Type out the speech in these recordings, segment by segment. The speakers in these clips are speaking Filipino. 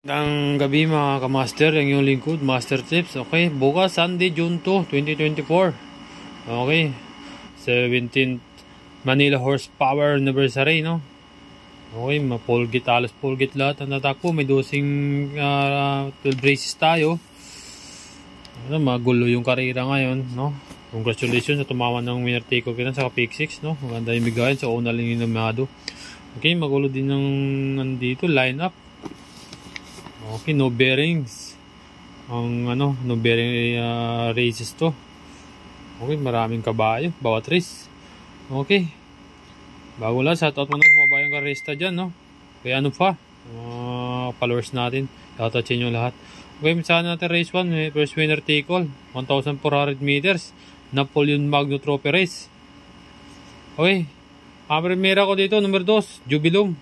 Ang gabi mga kamaster, ang iyong lingkod, Master Tips. Okay, bukas Sunday, June 2, 2024. Okay, 17th Manila Horsepower Anniversary, no? Okay, mapulgit, alas pulgit lahat ang natakbo. May dosing 12 races tayo. Ano, magulo yung karera ngayon, no? Congratulations sa tumawa ng winner take off sa pick 6, no? Maganda yung bigayan sa una lang yung namado. Okay, magulo din ng nandito, line up. Okay, no bearings. Ang no bearing races to. Okay, maraming kabayo bawat race. Okay. Bago lang, shout out muna sa mga bayang karista dyan, no? Kaya ano pa? Followers natin. Shoutoutin nyo lahat. Okay, saan natin race 1. First winner take all. 1,400 meters. Napoleon Magno Trophy race. Okay. Ang primera ko dito, number 2, Jubilum.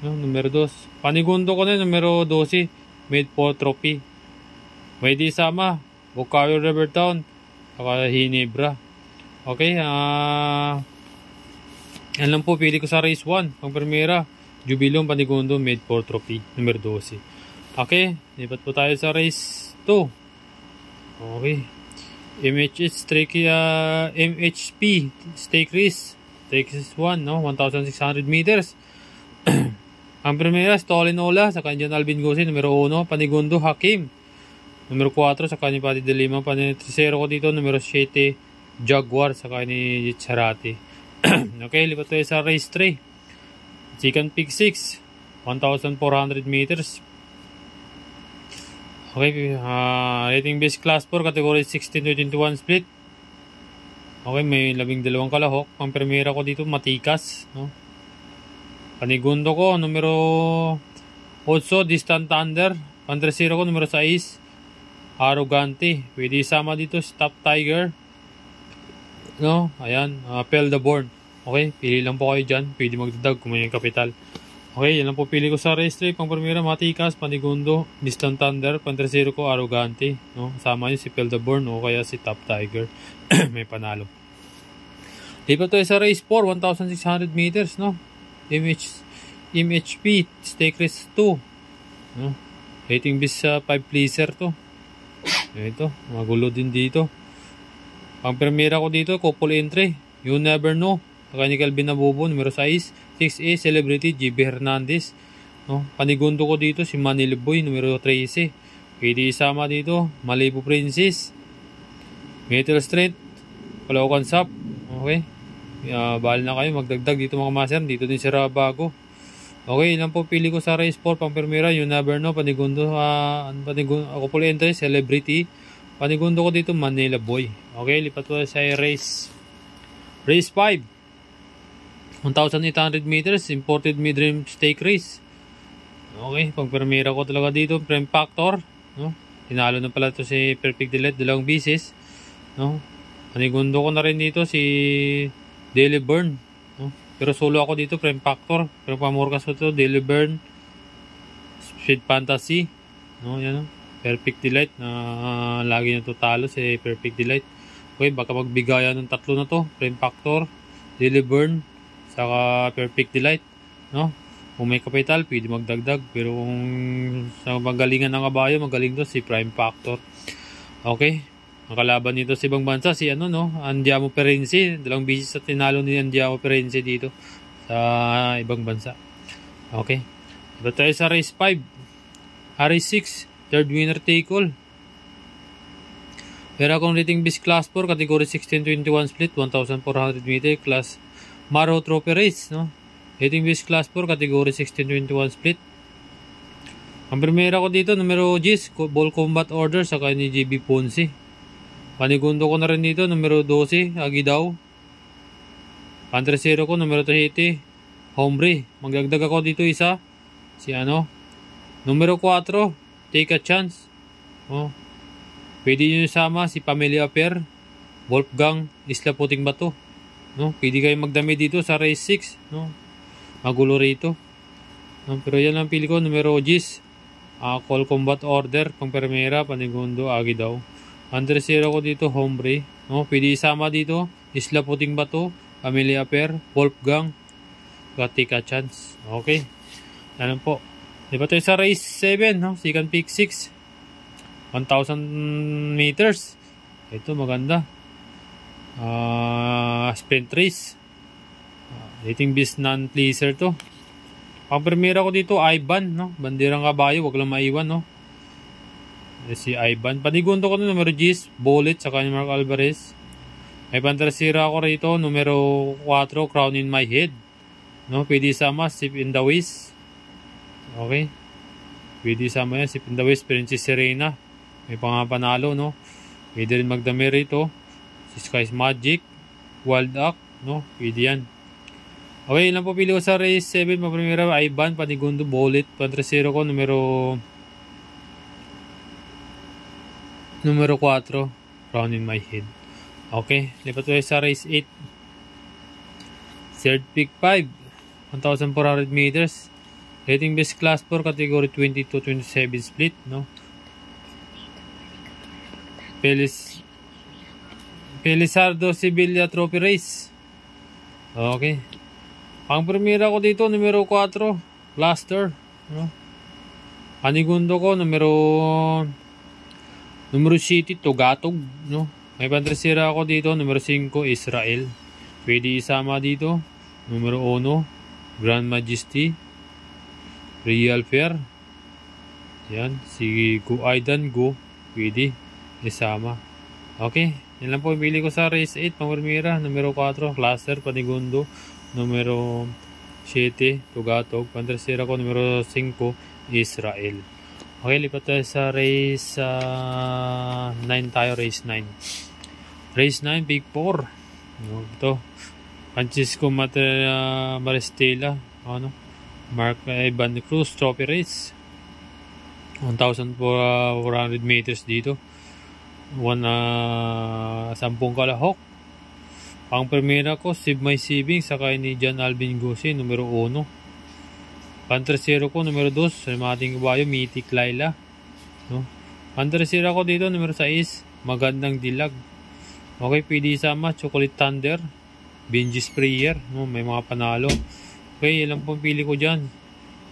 No, numero 2. Panigundo ko na numero 12. Made for Trophy. May di sama. Bukayo Rivertown. Saka Hinebra. Okay. Yan lang po. Pili ko sa race 1. Pang primera. Jubilum Panigundo. Made for Trophy. Numero 12. Okay. Lipat po tayo sa race 2. Okay. MHP Stake Race. Stake Race 1. No? 1,600 meters. Ang primera, Stolinola sa kanya Alvin Gossi, numero 1, Panigundo Hakim, numero 4 sa kanya Pati de Lima, Tercero ko dito, numero 7, Jaguar sa kanya Charati. Okay, lipat tayo sa race 3. Chicken Pick 6, 1,400 meters. Okay, rating base class 4, category 16-21 split. Okay, may 12 kalahok. Ang primera ko dito, Matikas, no? Panigundo ko, numero 8, Distant Thunder. Pandresero ko, numero 6, Arrogante. Pwede isama dito, Stop Tiger. No? Ayan, Pel the Born. Okay, pili lang po kayo dyan. Pwede magdadag kung may kapital. Okay, yan lang po pili ko sa race 3. Pang primera, Matikas, Panigundo, Distant Thunder. Pandresero ko, Arrogante. No? Sama nyo si Pel the Born o kaya si Top Tiger. May panalo. Lipat tayo sa race 4, 1,600 meters, no? MHP Stake Race 2, no? Rating bis sa 5 pleaser to. Ito, magulo din dito. Ang primera ko dito, couple entry, You Never Know, saka ni Calvin Nabubo, numero 6, 6A Celebrity GB Hernandez, no? Panigundo ko dito si Manila Boy, numero 13. Pwede isama dito Malibu Princess, Metal Street, Caloocan Sap. Okay, bahal na kayo magdagdag dito mga master. Dito din si Rabago. Okay, ilan po pili ko sa race 4. Pang primera, You Never Know, Panigundo, ako po entry, Celebrity. Panigundo ko dito, Manila Boy. Okay, lipat ko sa race 5, 1,800 meters, imported mid-range stake race. Okay, pang primera ko talaga dito, Prem Factor, no? Tinalo na pala to si Perfect Delete, 2 bisis, no? Panigundo ko na rin dito si Daily Burn, no? Pero solo ako dito, Prime Factor. Pero pamorkas ko ito, Daily Burn, Speed Fantasy, no? Yan, no? Perfect Delight na lagi na to talo si Perfect Delight. Okay, baka magbigayan ng tatlo na to, Prime Factor, Daily Burn, saka Perfect Delight, no? Kung may kapital, pwede magdagdag. Pero kung sa magalingan ng kabayo, magaling to si Prime Factor. Okay. Ang kalaban nito sa ibang bansa, si Andiamo Perenzi. 2 bisis sa tinalo ni Andiamo Perenzi dito sa ibang bansa. Okay. Ito tayo sa race 5. Race 6, third winner take all. Pero akong rating base class 4, category 16-21 split, 1,400 meter, class Maro Trophy race, no? Rating base class 4, category 16-21 split. Ang primera ko dito, numero 10, Ball Combat Order, saka ni JB Ponce. Panigundo ko na rin dito, numero 12, Agidaw. Pandresero ko, numero 7, Hombre. Magdagdag ako dito isa, si numero 4, Take a Chance. Oh. Pwede nyo sama si Pamela Affair, Wolfgang, Isla Puting Bato. No? Pwede kayo magdami dito sa race 6. No? Magulo rito. No? Pero yan ang pili ko, numero 10, Call Combat Order, pang primera, Panigundo, Agidaw. Andresero ko dito, Hombre. No? Pwede isama dito, Isla Puting Bato, Pamela Affair, Wolfgang, Take a Chance. Okay. Yan po. Diba tayo sa race 7, no? Second peak 6. 1,000 meters. Ito, maganda. Sprint race. Dating beast non-pleaser to. Ang premiera ko dito, Ivan, no? Bandirang kabayo, wag lang maiwan, no? Si Ivan. Panigundo ko na numero 10, Bullet, saka ni Mark Alvarez. May pantrasira ako rito, numero 4, Crown in My Head. No? Pwede sama, Sip in the Waist. Okay. Pwede sama yan, Sip in the Waist, Princess Serena. May pangapanalo, no? Pwede rin magdami rito. Si Sky's Magic, Wild Act, no? Pwede yan. Okay, ilan po pili ko sa race 7, paprimera, Ivan, Panigundo, Bullet, pantrasira ko, numero 4, Crown in My Head. Okay, lipat tayo sa race 8. Third pick 5, 1,400 meters. Rating base class 4, category 22-27 split, no? Felizardo Sevilla Trophy Race. Okay. Ang premiera ko dito, numero 4, Blaster, no? Panigundo ko, numero 7, Tugatog, no? May pantrasira ako dito, numero 5, Israel. Pwede isama dito, numero 1, Grand Majesty, Real Fair. Yan, si Go Aidan Go, pwede isama. Okay, yan lang po pili ko sa race 8, pang premiera, numero 4, Cluster, Panigundo, numero 7, Tugatog, pantrasira ko, numero 5, Israel. Okay, lipat tayo sa race 9 tayo, race 9. Race 9, Big 4. No, ito. Francisco Maristela, ano? Mark Evan Cruz Trophy Race. 1,400 meters dito. 10 kalahok. Ang premiera ko, Save My Savings, saka ni John Alvin Gose, numero 1. Pantrasero ko, numero 2, sa ating kabayo, Mythic Laila. No? Pantrasero ko dito, numero 6, Magandang Dilag. Okay, pwede sama, Chocolate Thunder, Benji Sprayer, no? May mga panalo. Okay, ilang pong pili ko dyan.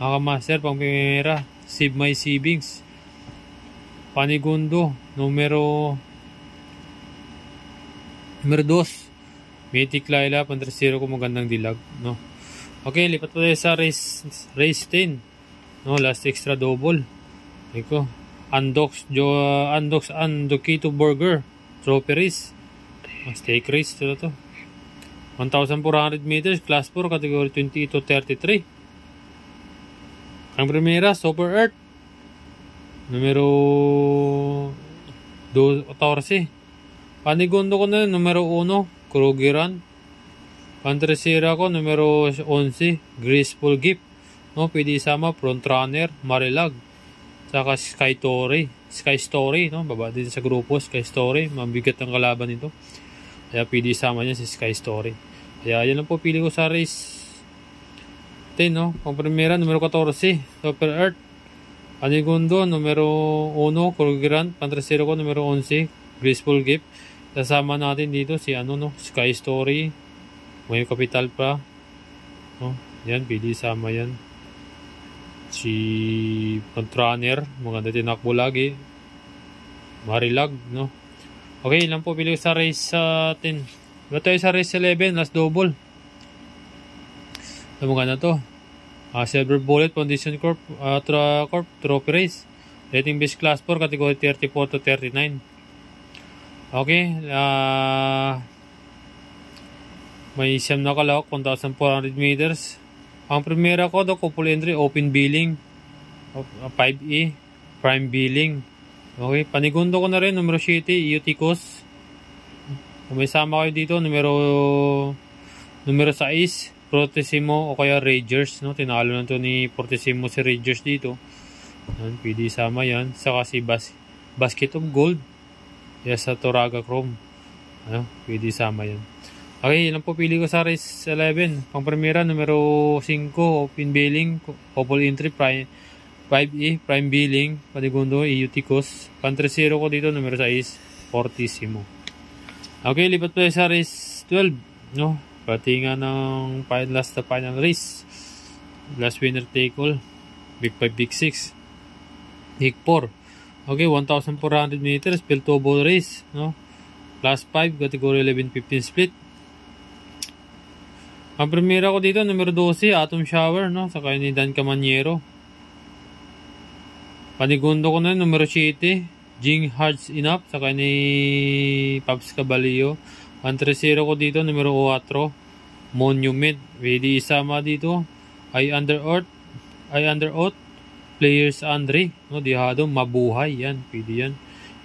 Master, pang primera, Save My Savings. Panigundo, numero 2, Mythic Laila, pantrasero ko, Magandang Dilag, no? Okay, lipat po tayo sa race 10. No, last extra double. Eko, Andox Andokito Burger Trophy Race. Steak race to. 1,400 meters, class 4, category 20-33. Ang primera, Super Earth. Numero 14. Panigundo ko na, numero 1, Krugeran. Pantrasira ko, numero 11, Graceful Gift. No, pwede isama, Frontrunner, Marilag. Saka Sky Story, no? Baba dito sa grupo, Sky Story. Mabigat ang kalaban nito. Kaya pwede isama niya si Sky Story. Kaya yan lang po pili ko sa race 10, no? Ang primera, numero 14, Super Earth. Panigundo, numero 1, Krugeran. Pantrasira ko, numero 11, Graceful Gift. Kasama natin dito si Sky Story. May kapital pa. No? Yan, pwede sama yan. Si Frontrunner, maganda tinakbo lagi. Marilag, no? Okay, lang po pili sa race 10. Ba't tayo sa race 11, last double. Ito maganda to. Silver Bullet, Foundation Corp, Trophy Race. Rating base class 4, category 34-39. Okay, may siyam na kalahok, 1,400 meters. Ang primera ko, couple entry, open billing, 5E, prime billing. Okay, panigundo ko na rin, numero 7, Euticos. Kung may sama kayo dito, numero 6, Fortissimo o kaya Ragers. No? Tinalo na to ni Fortissimo si Ragers dito. Yan, pwede sama yan. Saka si Basket of Gold. Yes, sa Toraga Chrome. Ano, pwede sama yan. Okay, yun lang po pili ko sa race 11. Pang primera, numero 5, open billing, couple entry, 5E, prime billing, panigundo, Euticos. Pantrasero ko dito, numero 6, Fortissimo. Okay, lipat po sa race 12. No? Pati nga ng last na final race. Last winner take all. Big 5, Big 6. Big 4. Okay, 1,400 meters, Piltobo race, no? Class 5, category 11-15 split. Ang primera ko dito, numero 12, Atom Shower, no? Sakay ni Dan Camaniero. Panigundo ko na, numero 7, Jing Hearts Enough, sakay ni Paps Caballo. Ang 3-0 ko dito, numero 4, Monument. Pwede isama dito, I Under Oath, Players Andre, no? Dihado, Mabuhay, yan, pwede yan.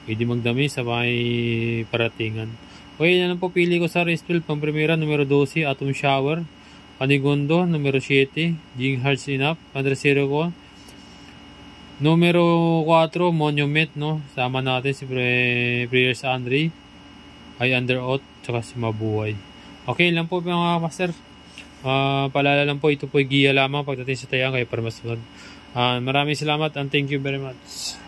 Pwede magdami sa may paratingan. Okay, yan ang pili ko sa race 12. Pang primera, numero 12, Atom Shower. Panigundo, numero 7, Jing Hearts Enough. Pang-3-0 ko, numero 4, Monument, no? Sama natin si Players Andre, I Under Oath, tsaka si Mabuhay. Okay lang po mga master. Paalala lang po, ito po giya lamang pagdating sa tayang kay para mas maraming salamat and thank you very much.